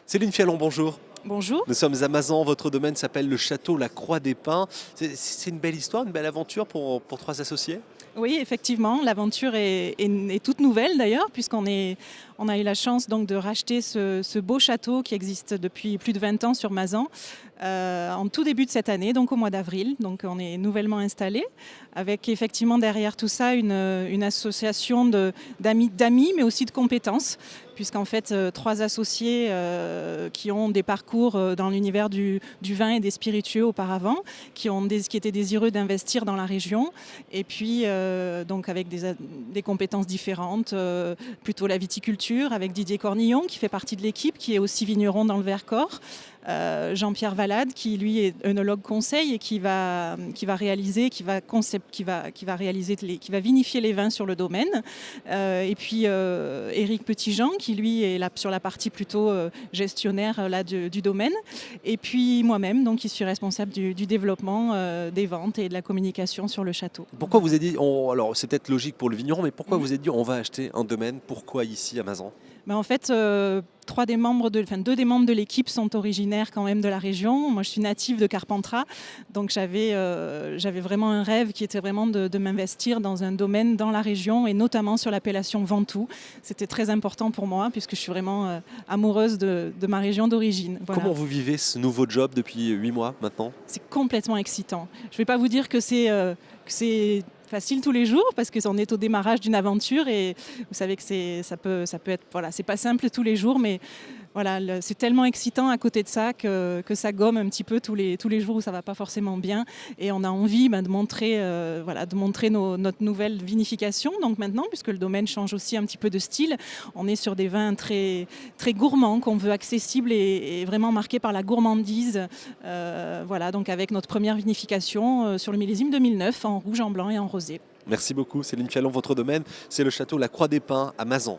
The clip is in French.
Céline Fialon, bonjour. Bonjour. Nous sommes à Mazan, votre domaine s'appelle le château La Croix des Pins. C'est une belle histoire, une belle aventure pour trois associés. Oui, effectivement, l'aventure est toute nouvelle d'ailleurs, on a eu la chance donc de racheter ce beau château qui existe depuis plus de 20 ans sur Mazan, en tout début de cette année, donc au mois d'avril. Donc on est nouvellement installé, avec effectivement derrière tout ça une association d'amis, mais aussi de compétences, puisqu'en fait trois associés qui ont des parcours dans l'univers du vin et des spiritueux auparavant, qui étaient désireux d'investir dans la région, et puis donc avec des compétences différentes, plutôt la viticulture, avec Didier Cornillon qui fait partie de l'équipe, qui est aussi vigneron dans le Vercors, Jean-Pierre Valade qui lui est œnologue conseil et qui va vinifier les vins sur le domaine, et puis Éric Petitjean qui lui est là sur la partie plutôt gestionnaire du domaine, et puis moi-même donc qui suis responsable du développement, des ventes et de la communication sur le château. Pourquoi vous avez dit, alors c'est peut-être logique pour le vigneron, mais pourquoi vous avez dit on va acheter un domaine? Pourquoi ici à Mazan? En fait, deux des membres de l'équipe sont originaires quand même de la région. Moi, je suis native de Carpentras, donc j'avais vraiment un rêve qui était vraiment de m'investir dans un domaine dans la région et notamment sur l'appellation Ventoux. C'était très important pour moi puisque je suis vraiment amoureuse de ma région d'origine. Voilà. Comment vous vivez ce nouveau job depuis 8 mois maintenant? C'est complètement excitant. Je ne vais pas vous dire que c'est facile tous les jours parce qu'on est au démarrage d'une aventure et vous savez que ça peut être, voilà, c'est pas simple tous les jours, mais voilà, c'est tellement excitant à côté de ça que ça gomme un petit peu tous les jours où ça va pas forcément bien, et on a envie de montrer notre nouvelle vinification. Donc maintenant, puisque le domaine change aussi un petit peu de style, on est sur des vins très, très gourmands qu'on veut accessibles et vraiment marqués par la gourmandise. Voilà, donc avec notre première vinification sur le millésime 2009 en rouge, en blanc et en rosé. Merci beaucoup Céline Fialon, votre domaine c'est le château La Croix des Pins à Mazan.